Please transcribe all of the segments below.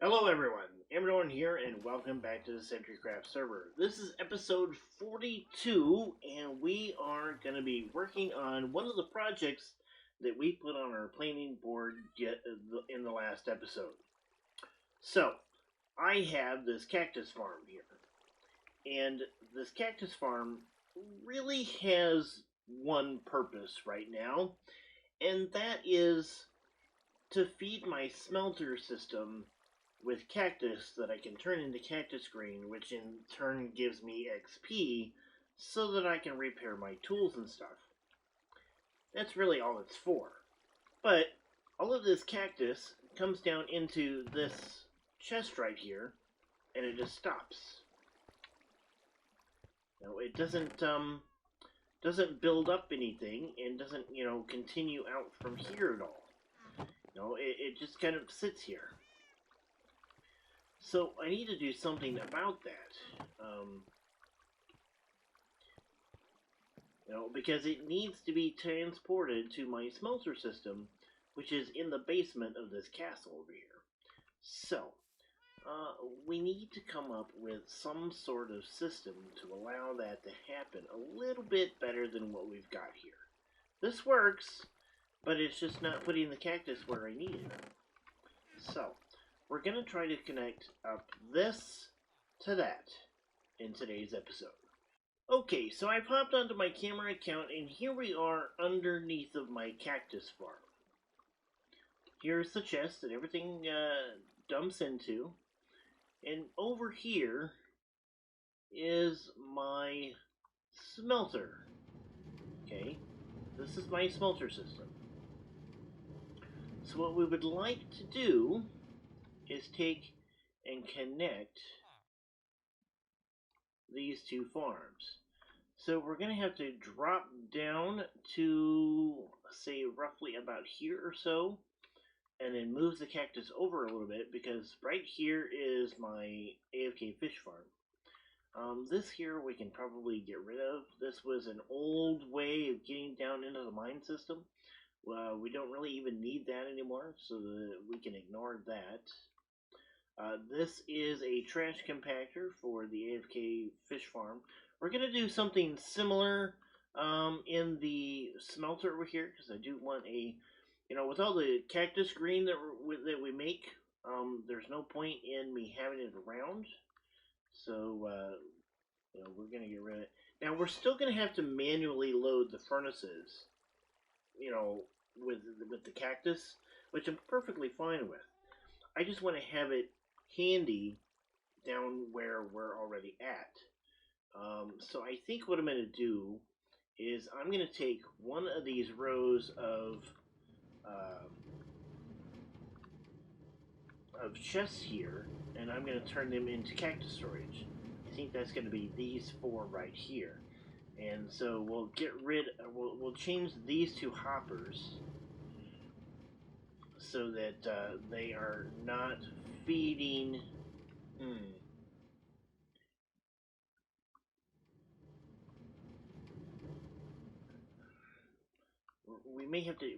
Hello everyone, Amradorn here, and welcome back to the CentriCraft server. This is episode 42, and we are going to be working on one of the projects that we put on our planning board in the last episode. So, I have this cactus farm here, and this cactus farm really has one purpose right now, and that is to feed my smelter system with cactus that I can turn into cactus green, which in turn gives me XP so that I can repair my tools and stuff. That's really all it's for. But all of this cactus comes down into this chest right here, and it just stops. No, it doesn't build up anything and doesn't, continue out from here at all. It just kind of sits here. So I need to do something about that, because it needs to be transported to my smelter system, which is in the basement of this castle over here. So, we need to come up with some sort of system to allow that to happen a little bit better than what we've got here. This works, but it's just not putting the cactus where I need it. So, we're going to try to connect up this to that in today's episode. Okay, so I popped onto my camera account, and here we are underneath of my cactus farm. Here's the chest that everything dumps into, and over here is my smelter. Okay, this is my smelter system. So what we would like to do is take and connect these two farms. So we're going to have to drop down to, say, roughly about here or so, and then move the cactus over a little bit, because right here is my AFK fish farm. This here we can probably get rid of. This was an old way of getting down into the mine system. We don't really even need that anymore, so that we can ignore that. This is a trash compactor for the AFK fish farm. We're going to do something similar in the smelter over here, because I do want a, with all the cactus green that we make, there's no point in me having it around. So, we're going to get rid of it. Now, we're still going to have to manually load the furnaces, with the cactus, which I'm perfectly fine with. I just want to have it handy down where we're already at. So I think what I'm going to do is I'm going to take one of these rows of chests here, and I'm going to turn them into cactus storage. I think that's going to be these four right here. And so we'll get rid of, we'll change these two hoppers so that they are not feeding.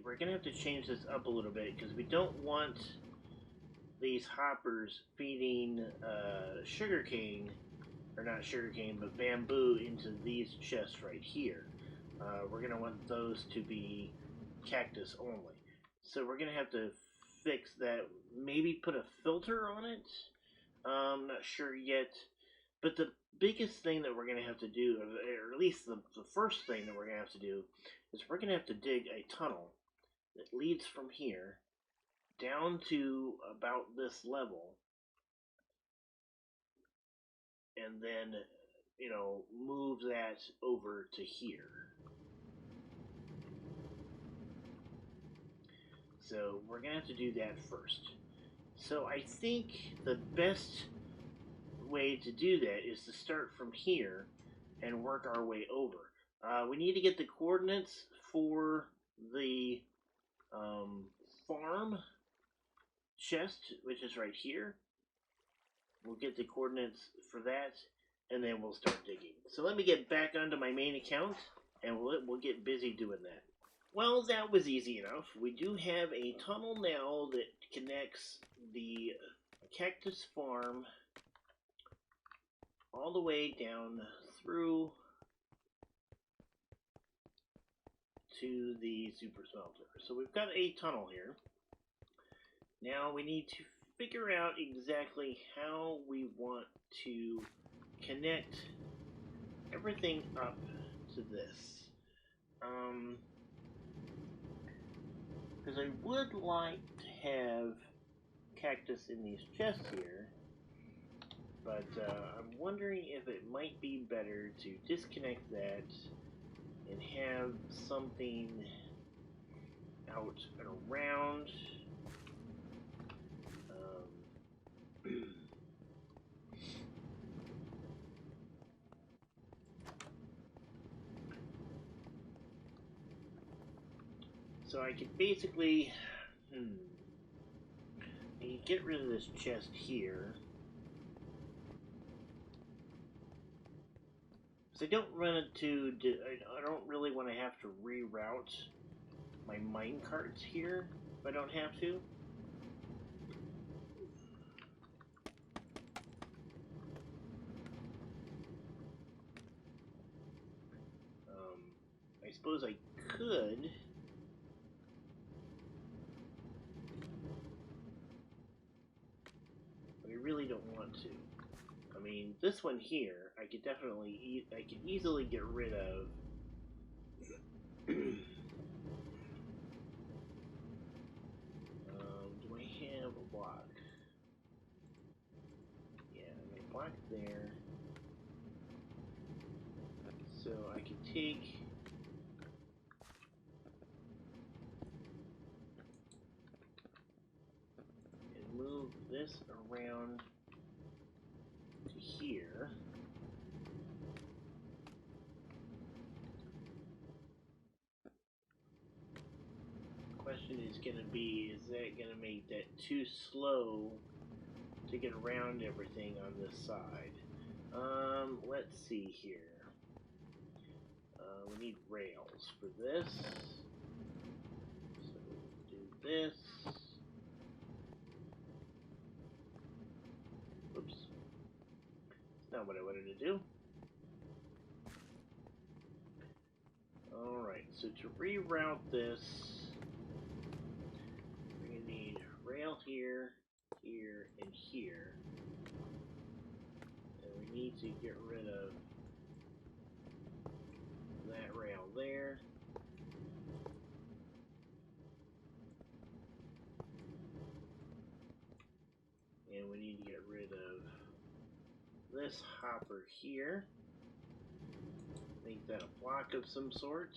We're gonna have to change this up a little bit, because we don't want these hoppers feeding sugarcane, or not sugarcane, but bamboo into these chests right here. We're gonna want those to be cactus only. So we're gonna have to fix that, maybe put a filter on it. I'm not sure yet, but the biggest thing that we're going to have to do, or at least the first thing that we're going to have to do, is we're going to have to dig a tunnel that leads from here down to about this level, and then, move that over to here. So we're going to have to do that first. So I think the best way to do that is to start from here and work our way over. We need to get the coordinates for the farm chest, which is right here. We'll get the coordinates for that, and then we'll start digging. So let me get back onto my main account, and we'll get busy doing that. Well, that was easy enough. We do have a tunnel now that connects the cactus farm all the way down through to the super smelter. So we've got a tunnel here. Now we need to figure out exactly how we want to connect everything up to this. Because I would like to have cactus in these chests here, but I'm wondering if it might be better to disconnect that and have something out and around. So I could basically I get rid of this chest here. So I don't run into, I don't really want to have to reroute my minecarts here if I don't have to. I suppose I could. But I really don't want to. I mean, this one here, I could definitely, I could easily get rid of. Do I have a block? Yeah, I got a block there. So I could take and move this around to here. Question is going to be, is that going to make that too slow to get around everything on this side? Let's see here. We need rails for this. So we'll do this. Oops. That's not what I wanted to do. Alright, so to reroute this, we're going to need rail here, here, and here. And we need to get rid of that rail there. And we need to get rid of this hopper here. Make that a block of some sort.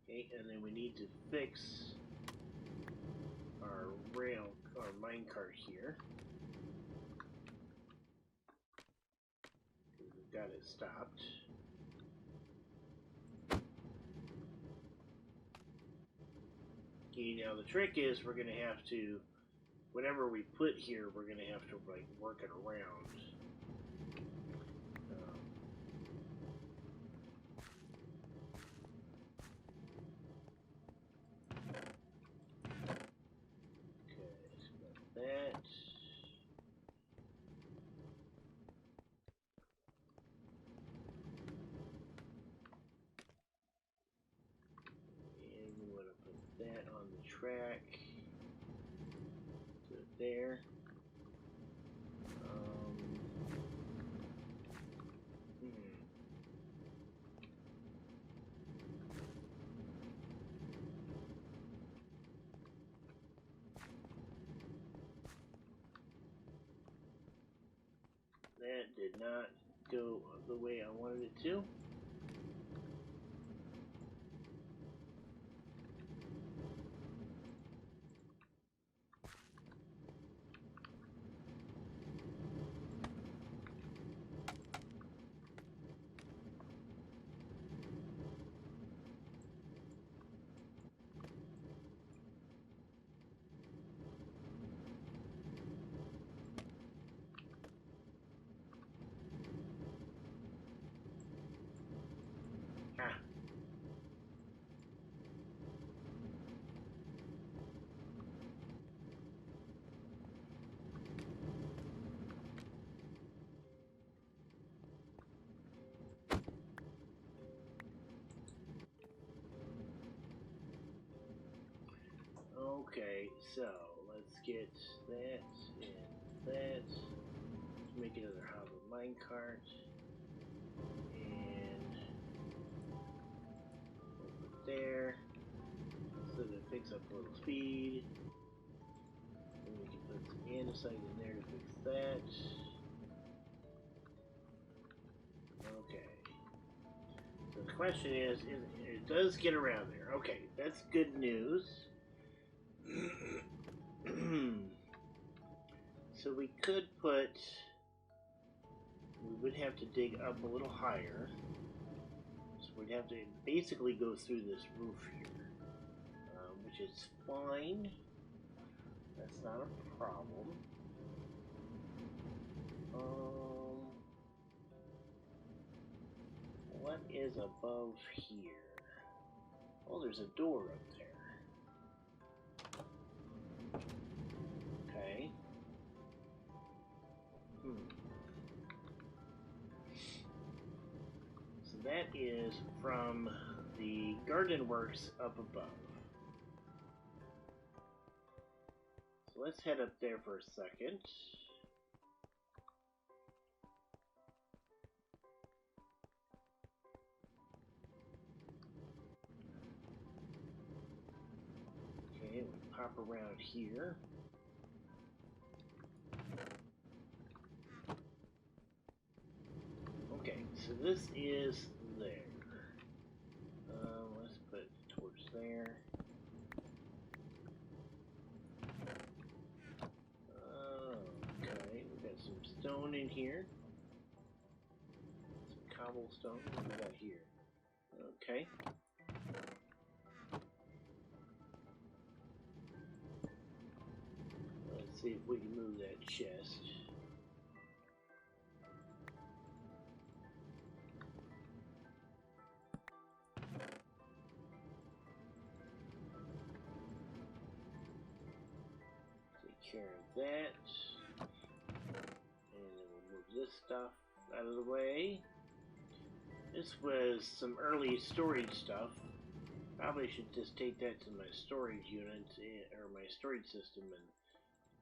Okay, and then we need to fix our rail, our minecart here. We've got it stopped. Okay, now the trick is we're going to have to, whatever we put here, we're going to have to like work it around. Okay, so got that. And we want to put that on the track. Put it there. That did not go the way I wanted it to. Okay, so let's get that and that. Let's make another hopper minecart. And we'll put there so that it picks up a little speed. And we can put some andesite in there to fix that. Okay. So the question is it does get around there. Okay, that's good news. So we could put, we would have to dig up a little higher. So we'd have to basically go through this roof here, which is fine. That's not a problem. What is above here? Oh, there's a door up there. Okay. So that is from the garden works up above. So let's head up there for a second. Okay, we pop around here. Okay, so this is there. Let's put it towards there. Okay, we got some stone in here. Some cobblestone. What do we got here? Okay. Let's see if we can move that chest. Take care of that. And then we'll move this stuff out of the way. This was some early storage stuff. Probably should just take that to my storage unit, or my storage system, and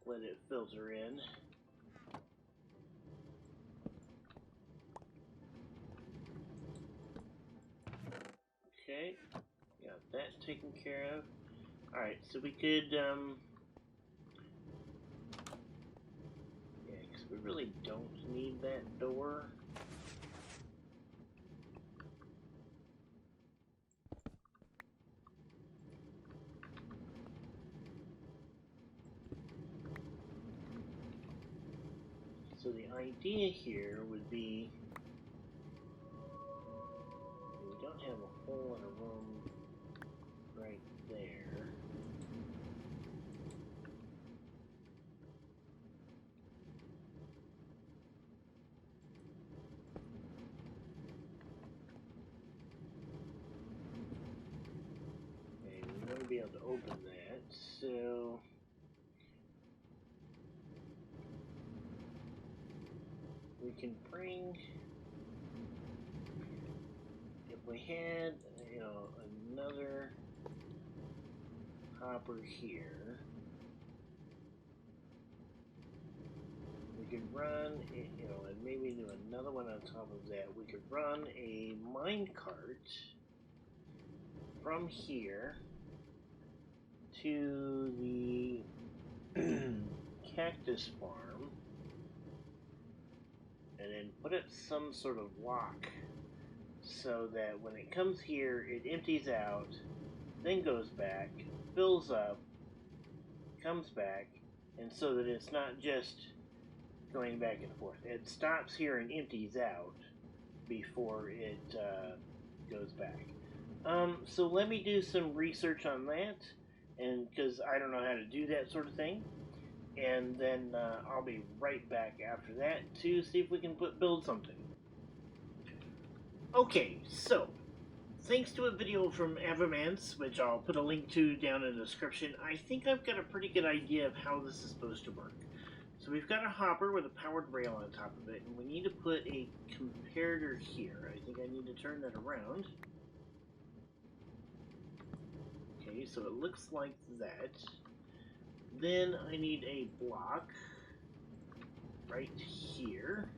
let it filter in. Okay, got that taken care of. Alright, so we could, yeah, because we really don't need that door. So the idea here would be, we don't have a hole in a room right there. Okay, we want to be able to open that, so we can bring, if we had, you know, another hopper here, we could run, you know, and maybe do another one on top of that. We could run a minecart from here to the Cactus farm, and then put up some sort of lock so that when it comes here, it empties out, then goes back, fills up, comes back, and so that it's not just going back and forth. It stops here and empties out before it goes back. So let me do some research on that, and because I don't know how to do that sort of thing, and then I'll be right back after that to see if we can build something. Okay, so thanks to a video from Avamance, which I'll put a link to down in the description, I think I've got a pretty good idea of how this is supposed to work. So we've got a hopper with a powered rail on top of it, and we need to put a comparator here. I think I need to turn that around. Okay, so it looks like that. Then I need a block right here.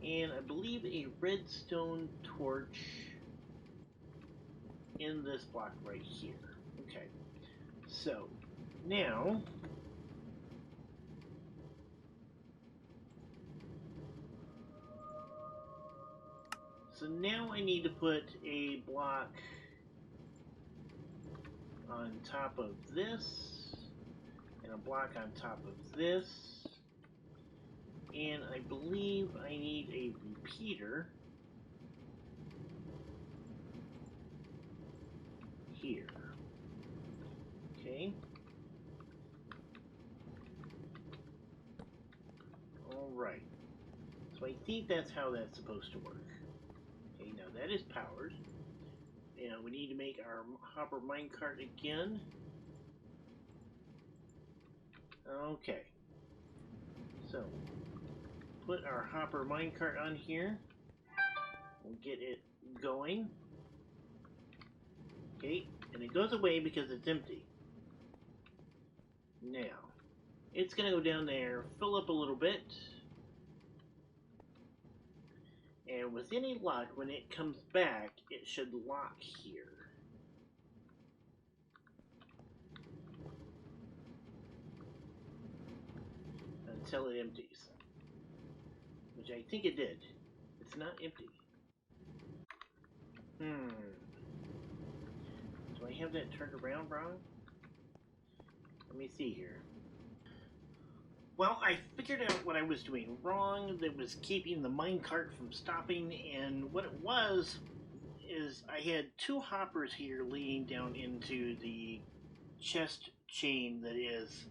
And I believe a redstone torch in this block right here. Okay. So, now... So now I need to put a block on top of this, and a block on top of this, and I believe I need a repeater here. Okay. Alright. So I think that's how that's supposed to work. Okay, now that is powered. And we need to make our hopper minecart again. Okay. So, put our hopper minecart on here. We'll get it going. Okay, and it goes away because it's empty. Now, it's going to go down there, fill up a little bit. And with any luck, when it comes back, it should lock here. Until it empties. Which I think it did. It's not empty. Do I have that turned around wrong? Let me see here. Well, I figured out what I was doing wrong that was keeping the minecart from stopping, and what it was is I had two hoppers here leading down into the chest chain that is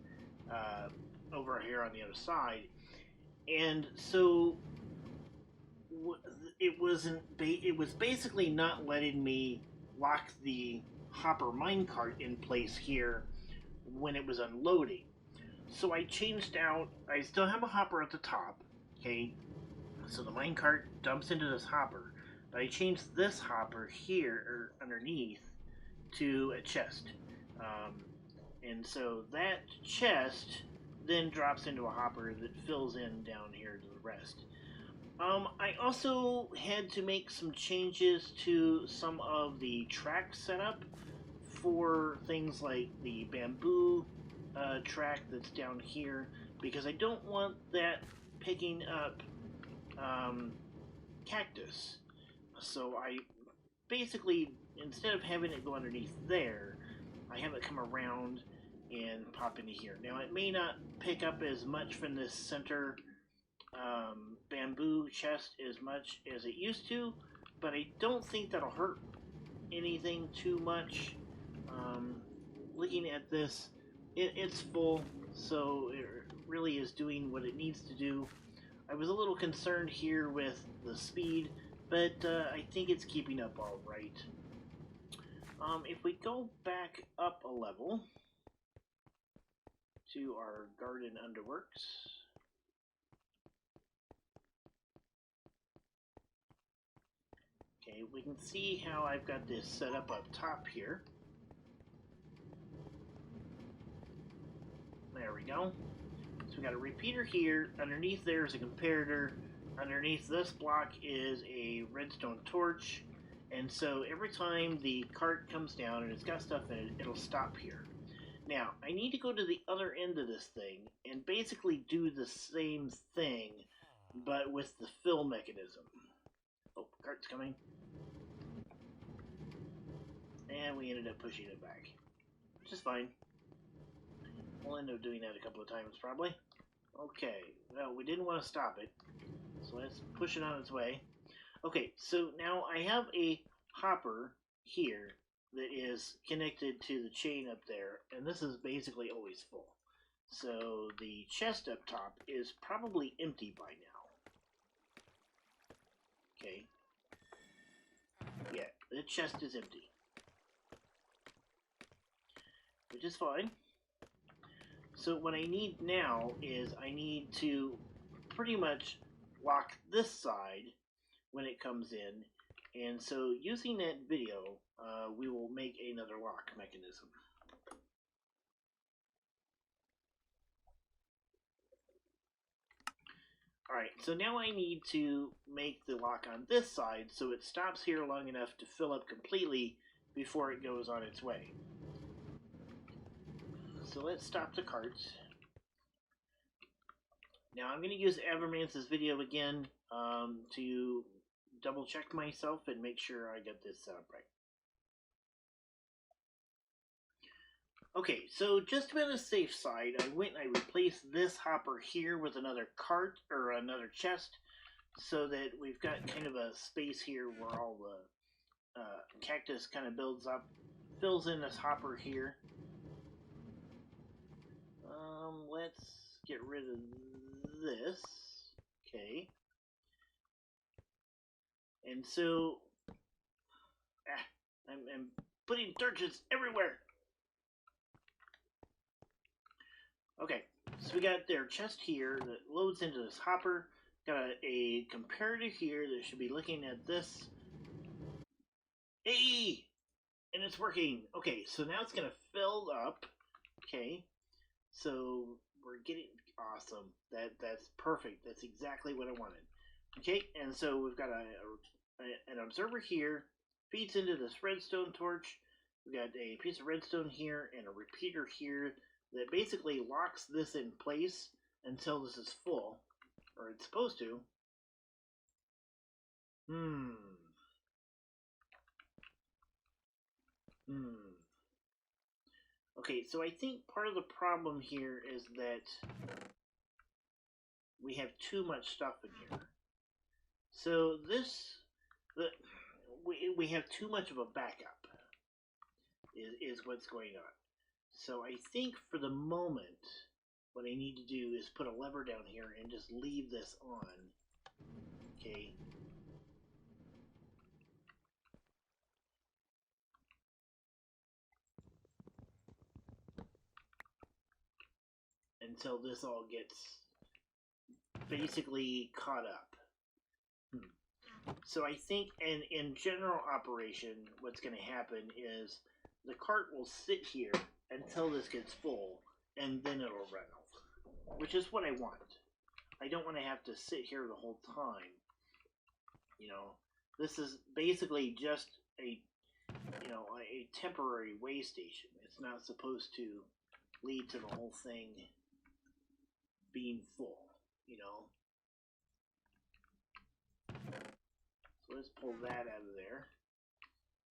over here on the other side, and so it was basically not letting me lock the hopper minecart in place here when it was unloading. So I changed out, I still have a hopper at the top, okay, so the minecart dumps into this hopper, but I changed this hopper here, or underneath, to a chest. And so that chest then drops into a hopper that fills in down here to the rest. I also had to make some changes to some of the track setup for things like the bamboo track that's down here, because I don't want that picking up Cactus. So I basically, instead of having it go underneath there, I have it come around and pop into here. Now it may not pick up as much from this center bamboo chest as much as it used to, but I don't think that'll hurt anything too much. Looking at this, it's full, so it really is doing what it needs to do. I was a little concerned here with the speed, but I think it's keeping up all right. If we go back up a level to our garden underworks, okay, we can see how I've got this set up top here. There we go. So we got a repeater here. Underneath there is a comparator. Underneath this block is a redstone torch. And so every time the cart comes down and it's got stuff in it, it'll stop here. Now, I need to go to the other end of this thing and basically do the same thing, but with the fill mechanism. Oh, cart's coming. And we ended up pushing it back, which is fine. We'll end up doing that a couple of times, probably. Okay, well, we didn't want to stop it, so let's push it on its way. Okay, so now I have a hopper here that is connected to the chain up there, and this is basically always full. So the chest up top is probably empty by now. Okay. Yeah, the chest is empty, which is fine. So what I need now is I need to pretty much lock this side when it comes in, and so using that video, we will make another lock mechanism. Alright, so now I need to make the lock on this side so it stops here long enough to fill up completely before it goes on its way. So let's stop the cart. Now I'm going to use Avermance's video again to double check myself and make sure I get this set up right. Okay, so just to be on the safe side, I went and I replaced this hopper here with another cart, or another chest, so that we've got kind of a space here where all the cactus kind of builds up, fills in this hopper here. Let's get rid of this. Okay. And so, I'm putting torches everywhere. Okay, so we got their chest here that loads into this hopper. Got a comparator here that should be looking at this. Hey! And it's working. Okay, so now it's going to fill up. Okay, so we're getting awesome. That's perfect. That's exactly what I wanted. Okay, and so we've got an observer here. Feeds into this redstone torch. We got a piece of redstone here and a repeater here that basically locks this in place until this is full, or it's supposed to. Okay, so I think part of the problem here is that we have too much stuff in here. So we have too much of a backup is what's going on. So I think for the moment, what I need to do is put a lever down here and just leave this on. Okay. Until this all gets basically caught up. So I think in general operation, what's going to happen is the cart will sit here until this gets full, and then it'll run over, which is what I want. I don't want to have to sit here the whole time. You know, this is basically just a temporary way station. It's not supposed to lead to the whole thing being full, you know. So let's pull that out of there.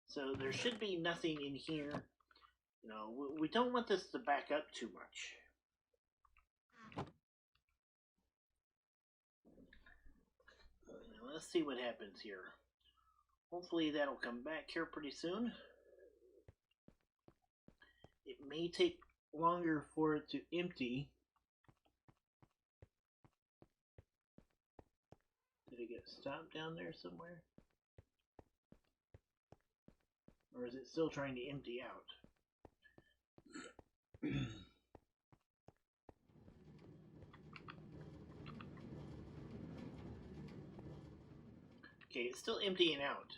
So there should be nothing in here. You know, we don't want this to back up too much. Now let's see what happens here. Hopefully that'll come back here pretty soon. It may take longer for it to empty. Did it get stopped down there somewhere? Or is it still trying to empty out? Okay, it's still emptying out.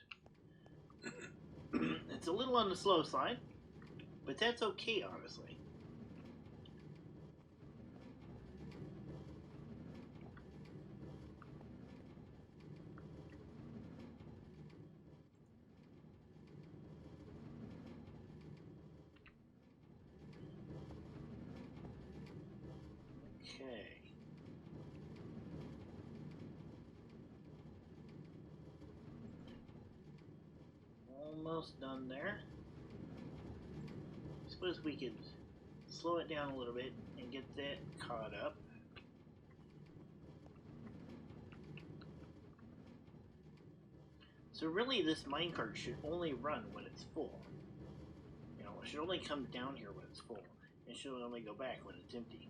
It's a little on the slow side, but that's okay, honestly. Okay. Almost done there. I suppose we could slow it down a little bit and get that caught up. So really this minecart should only run when it's full. You know, it should only come down here when it's full. It should only go back when it's empty.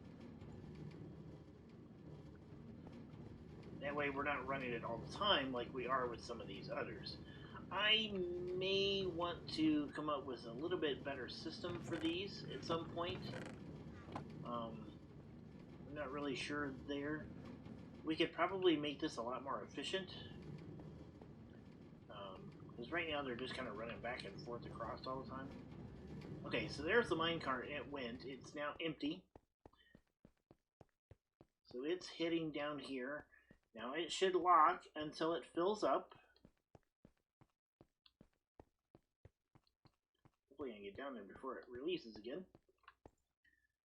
That way we're not running it all the time like we are with some of these others. I may want to come up with a little bit better system for these at some point. I'm not really sure there. We could probably make this a lot more efficient. Because right now they're just kind of running back and forth across all the time. Okay, so there's the minecart. It went. It's now empty. So it's heading down here. Now it should lock until it fills up. Hopefully I can get down there before it releases again.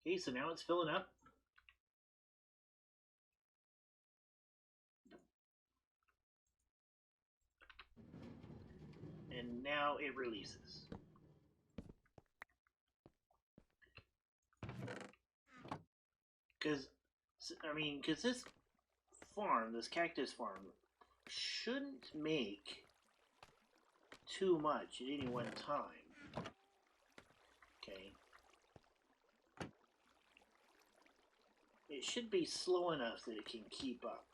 Okay, so now it's filling up. And now it releases. Because this farm, this cactus farm, shouldn't make too much at any one time. Okay. It should be slow enough that it can keep up.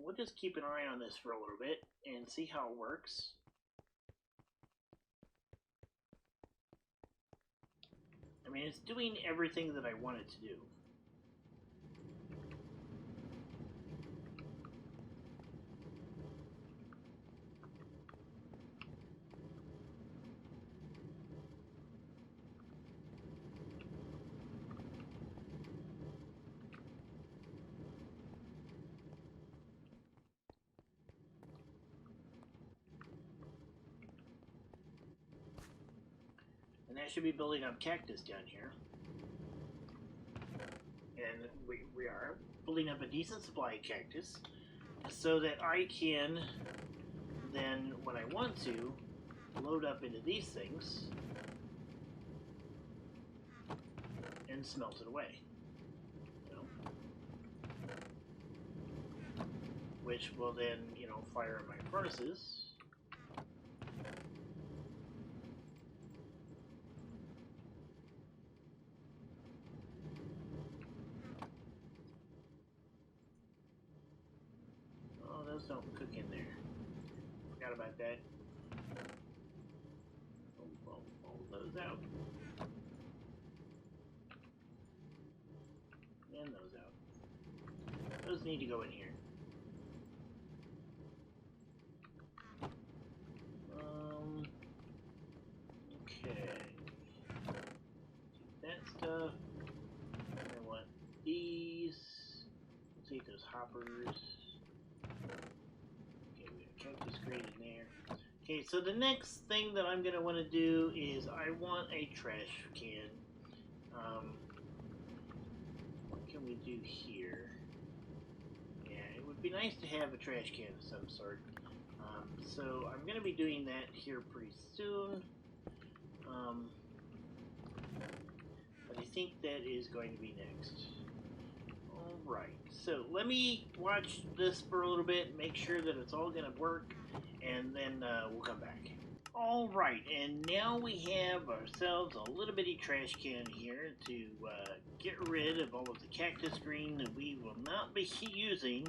We'll just keep an eye on this for a little bit and see how it works. I mean, it's doing everything that I want it to do. And that should be building up cactus down here. And we are building up a decent supply of cactus so that I can then, when I want to, load up into these things and smelt it away. You know? Which will then, you know, fire my furnaces. Don't cook in there. Forgot about that. Pull those out. And those out. Those need to go in here. Okay. Take that stuff. I want these. We'll take those hoppers. Cactus green in there. Okay, so the next thing that I'm going to want to do is I want a trash can. What can we do here? Yeah, it would be nice to have a trash can of some sort. So I'm going to be doing that here pretty soon. But I think that is going to be next. Alright, so let me watch this for a little bit, make sure that it's all going to work, and then we'll come back. Alright, and now we have ourselves a little bitty trash can here to get rid of all of the cactus green that we will not be using.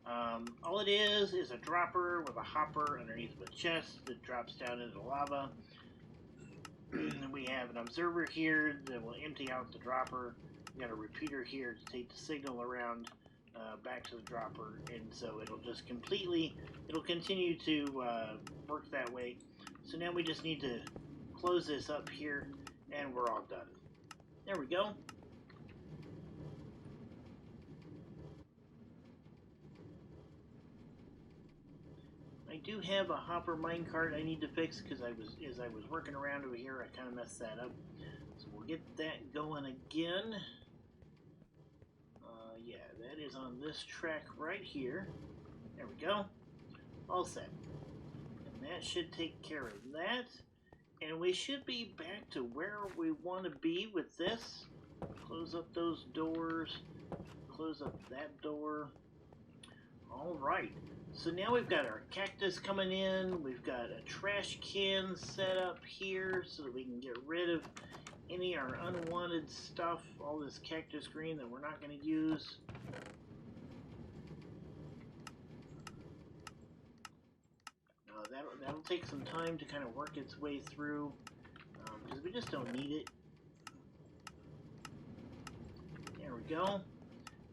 All it is a dropper with a hopper underneath the chest that drops down into the lava. We have an observer here that will empty out the dropper. We got a repeater here to take the signal around back to the dropper, and so it'll just it'll continue to work that way. So now we just need to close this up here, and we're all done. There we go. I do have a hopper minecart I need to fix because as I was working around over here, I kind of messed that up. So we'll get that going again. Yeah, that is on this track right here. There we go. All set. And that should take care of that. And we should be back to where we want to be with this. Close up those doors. Close up that door. Alright. So now we've got our cactus coming in. We've got a trash can set up here so that we can get rid of any of our unwanted stuff, all this cactus green that we're not going to use. That'll take some time to kind of work its way through because we just don't need it. There we go.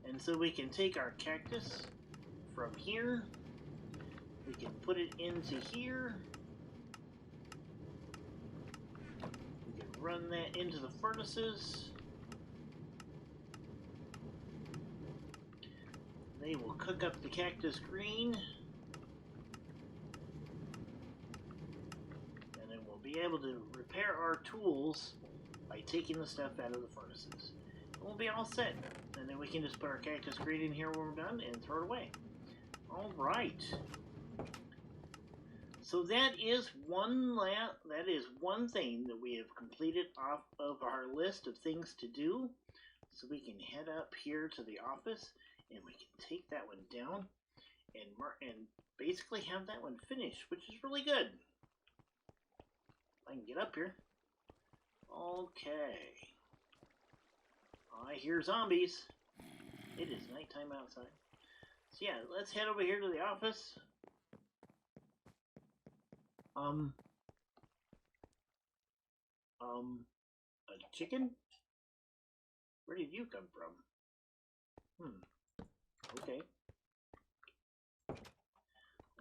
And so we can take our cactus from here, we can put it into here, we can run that into the furnaces. They will cook up the cactus green, and then we'll be able to repair our tools by taking the stuff out of the furnaces. We'll be all set, and then we can just put our cactus green in here when we're done and throw it away. Alright. So that is one thing that we have completed off of our list of things to do. So we can head up here to the office, and we can take that one down and basically have that one finished, which is really good. I can get up here. Okay. I hear zombies. It is nighttime outside. So yeah, let's head over here to the office. A chicken? Where did you come from? Okay.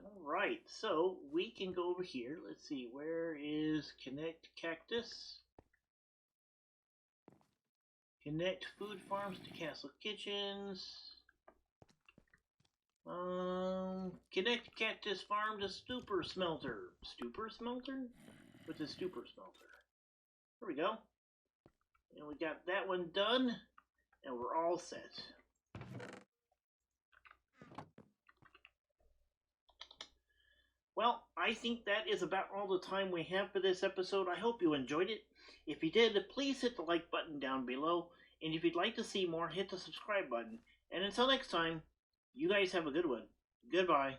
Alright, so we can go over here. Let's see, where is Connect Cactus? Connect food farms to castle kitchens. Connect cactus farm to stupor smelter. Stupor smelter? What's a stupor smelter? There we go. And we got that one done, and we're all set. Well, I think that is about all the time we have for this episode. I hope you enjoyed it. If you did, please hit the like button down below. And if you'd like to see more, hit the subscribe button. And until next time, you guys have a good one. Goodbye.